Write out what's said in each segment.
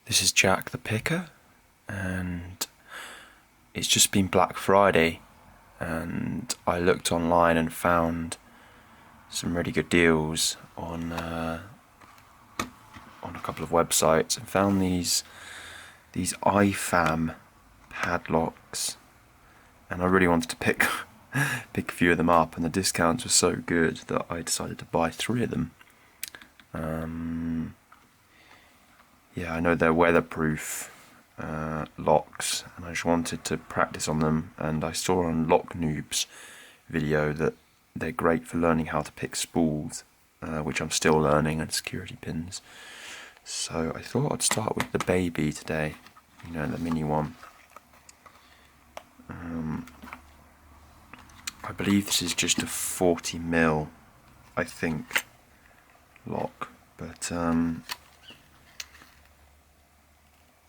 This is Jack the Picker, and it's just been Black Friday, and I looked online and found some really good deals on a couple of websites, and found these iFam padlocks, and I really wanted to pick a few of them up, and the discounts were so good that I decided to buy 3 of them. Yeah, I know they're weatherproof locks, and I just wanted to practice on them, and I saw on Lock Noob's video that they're great for learning how to pick spools, which I'm still learning, and security pins. So I thought I'd start with the baby today, the mini one. I believe this is just a 40mm, I think, lock, but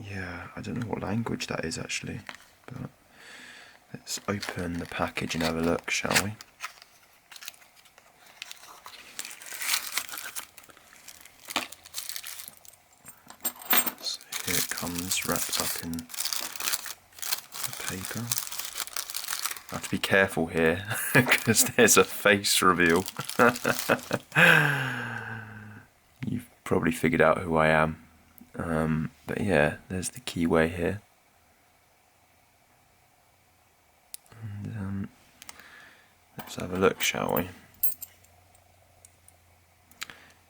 yeah, I don't know what language that is actually, but let's open the package and have a look, shall we? So here it comes, wrapped up in the paper. I have to be careful here because there's a face reveal. You've probably figured out who I am. But yeah, there's the keyway here. And let's have a look, shall we?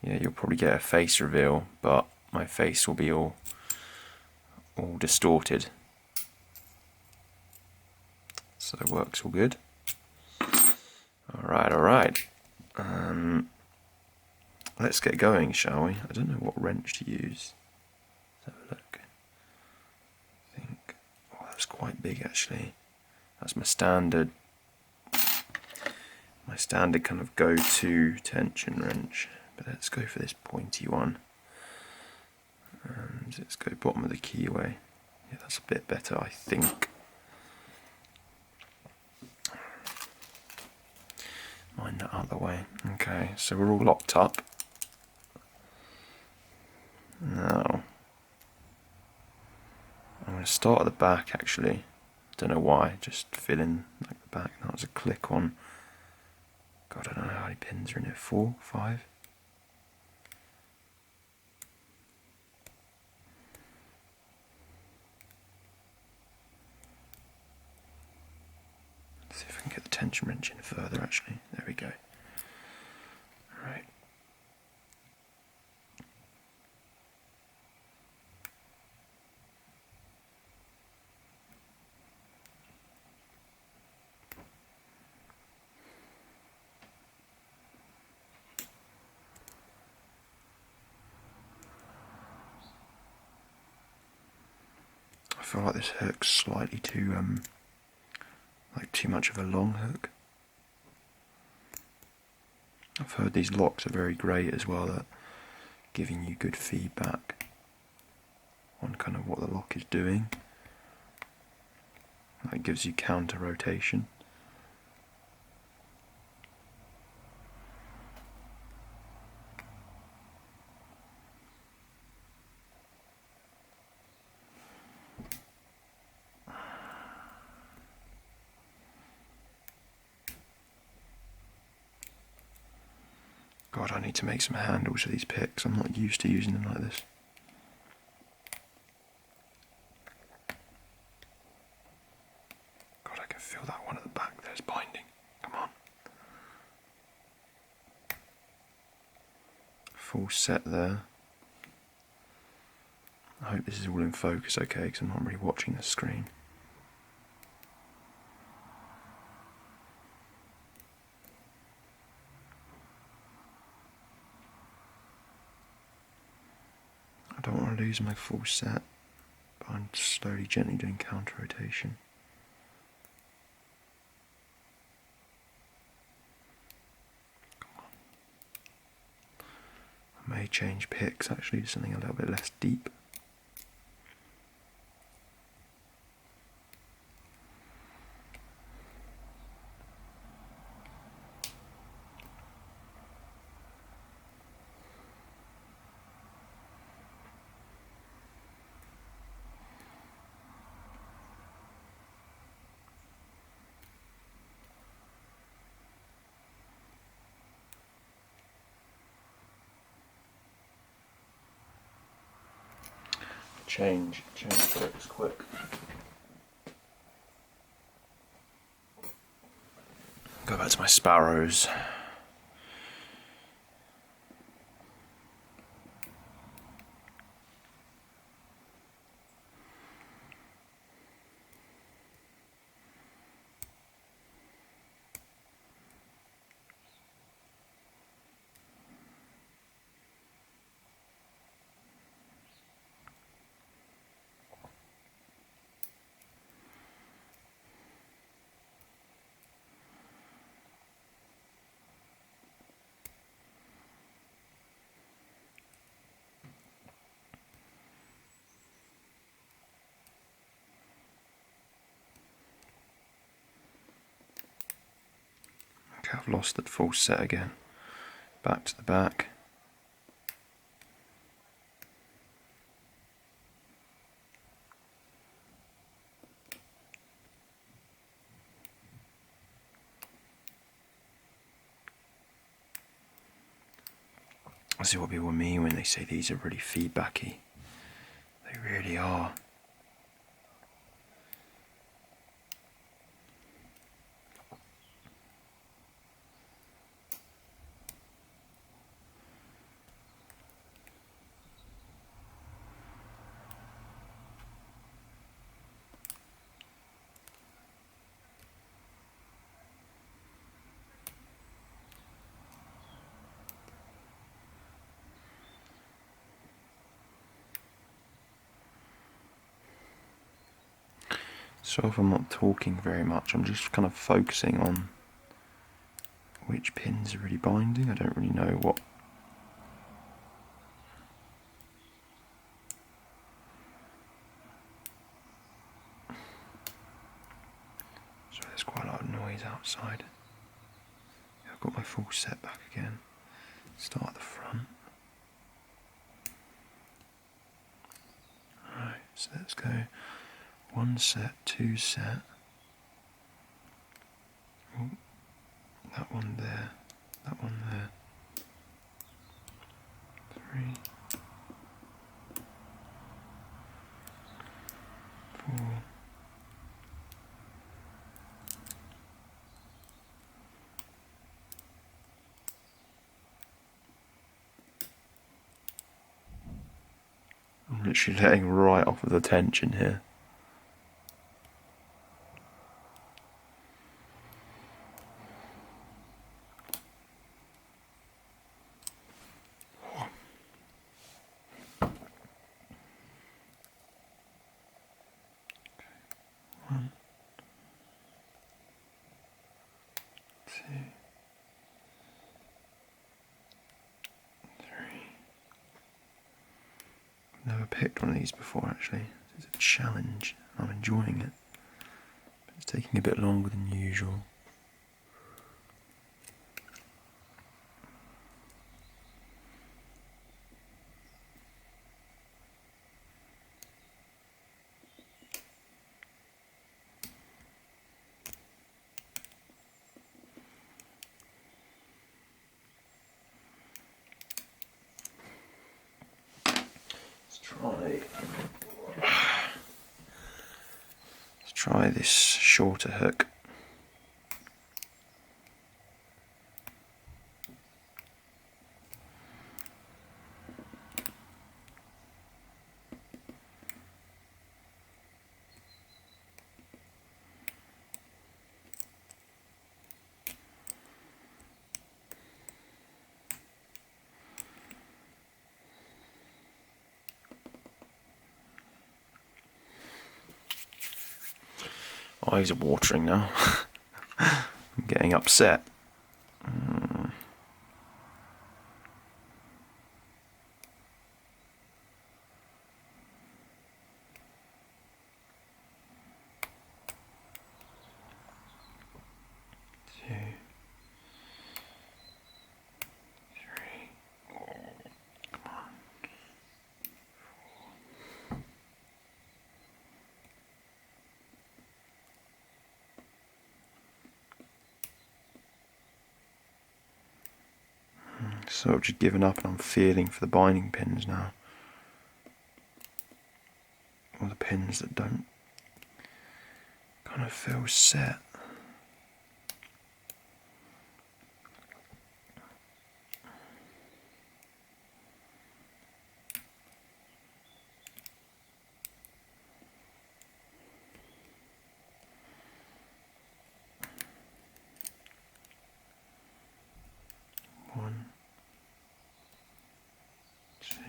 Yeah, you'll probably get a face reveal, but my face will be all distorted. So it works all good. Alright. Let's get going, shall we? I don't know what wrench to use. Let's have a look. I think, that's quite big actually. That's my standard kind of go-to tension wrench. But let's go for this pointy one. And let's go bottom of the keyway. Yeah, that's a bit better, I think. Mind that out of the way. Okay, so we're all locked up. Now, I'm going to start at the back actually. Don't know why, just fill in like the back. That was a click on. God, I don't know how many pins are in it. 4, 5? Let's see if I can get the tension wrench in further actually. There we go. Right. I feel like this hook's slightly too too much of a long hook. I've heard these locks are very great as well at giving you good feedback on kind of what the lock is doing. That gives you counter rotation. God, I need to make some handles for these picks. I'm not used to using them like this. God, I can feel that one at the back there's binding. Come on. Full set there. I hope this is all in focus okay, because I'm not really watching the screen. I don't want to lose my full set, but I'm slowly, gently doing counter rotation. Come on. I may change picks actually to something a little bit less deep. change bricks quick. Go back to my sparrows. I've lost that full set again. Back to the back. I see what people mean when they say these are really feedbacky. They really are. So if I'm not talking very much, I'm just kind of focusing on which pins are really binding. I don't really know what. Sorry, there's quite a lot of noise outside. I've got my full set back again. Start at the front. Alright, so let's go. One set, two set. Oh, that one there, that one there. Three, four. I'm literally letting right off of the tension here. One, two, three. I've never picked one of these before actually. It's a challenge. I'm enjoying it. But it's taking a bit longer than usual. Let's try this shorter hook. Eyes are watering now. I'm getting upset. Two, three. Come on. Sort of just given up and I'm feeling for the binding pins now. all the pins that don't kind of feel set. One, two.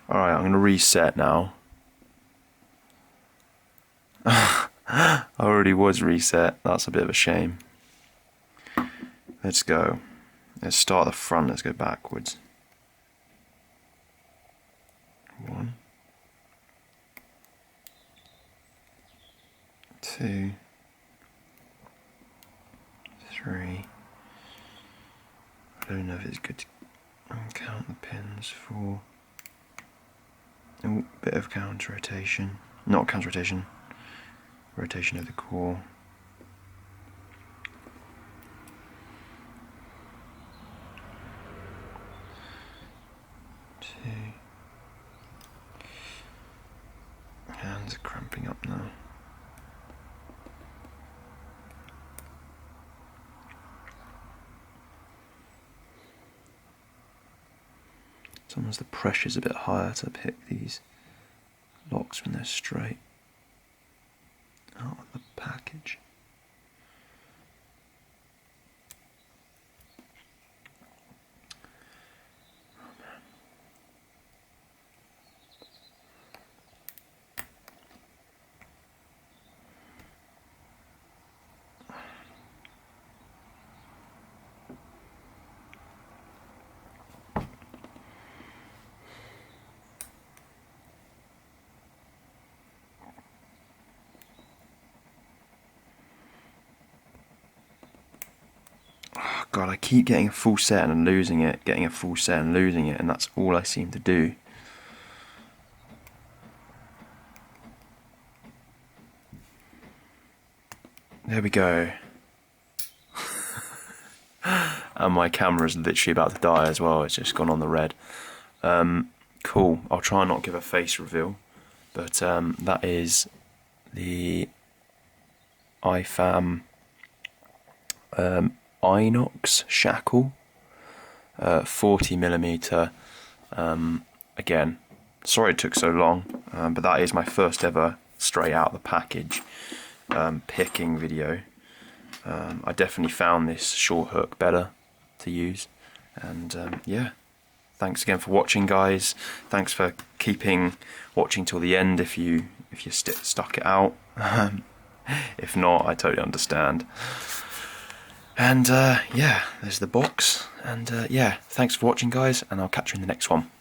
Alright, I'm going to reset now. I already was reset, that's a bit of a shame. Let's go. Let's start at the front, let's go backwards. 1, 2, 3. I don't know if it's good to count the pins. 4. Oh, bit of counter rotation. Not counter rotation. Rotation of the core. 2. Hands are cramping up now. Sometimes the pressure's a bit higher to pick these locks when they're straight out of the package. God, I keep getting a full set and losing it, getting a full set and losing it, and that's all I seem to do. There we go. And my camera's literally about to die as well, it's just gone on the red. Cool, I'll try and not give a face reveal, but that is the iFam inox shackle, 40mm. Again, sorry it took so long, but that is my first ever straight out of the package picking video. I definitely found this short hook better to use, and yeah, thanks again for watching, guys. Thanks for watching till the end if you stuck it out. If not, I totally understand. And yeah, there's the box, and yeah, thanks for watching, guys, and I'll catch you in the next one.